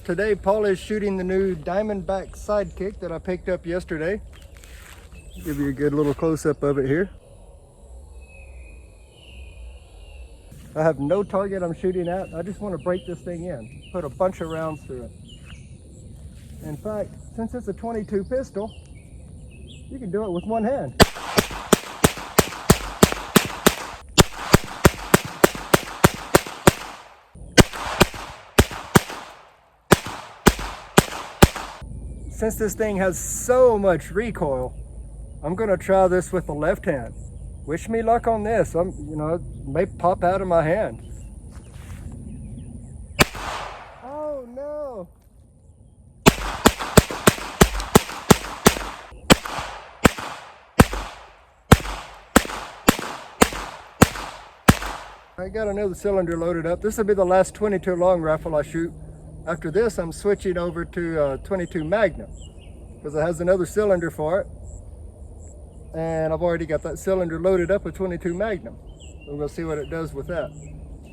Today Paul is shooting the new Diamondback Sidekick that I picked up yesterday. Give you a good little close-up of it here. I have no target I'm shooting at. I just want to break this thing in, put a bunch of rounds through it. In fact, since it's a 22 pistol, you can do it with one hand. Since this thing has so much recoil, I'm going to try this with the left hand. Wish me luck on this. It may pop out of my hand. Oh no! I got another cylinder loaded up. This will be the last 22 long rifle I shoot. After this, I'm switching over to 22 Magnum because it has another cylinder for it. And I've already got that cylinder loaded up with 22 Magnum. So we'll see what it does with that.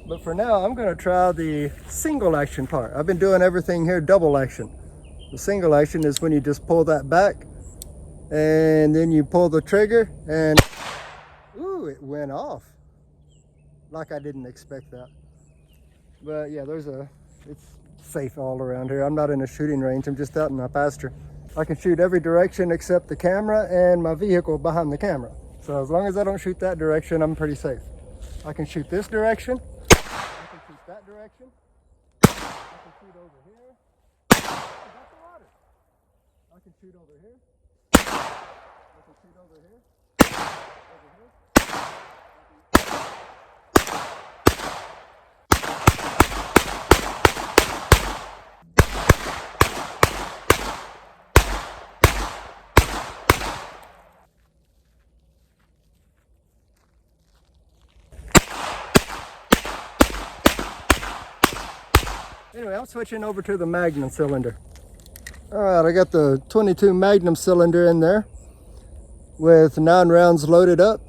But for now, I'm going to try the single action part. I've been doing everything here double action. The single action is when you just pull that back and then you pull the trigger and ooh, it went off. Like I didn't expect that. But yeah, it's safe all around here. I'm not in a shooting range. I'm just out in my pasture. I can shoot every direction except the camera and my vehicle behind the camera. So as long as I don't shoot that direction, I'm pretty safe. I can shoot this direction. I can shoot that direction. I can shoot over here. Oh, that's the water. I can shoot over here. I can shoot over here. Over here. Anyway, I'm switching over to the Magnum cylinder. All right, I got the 22 Magnum cylinder in there with 9 rounds loaded up.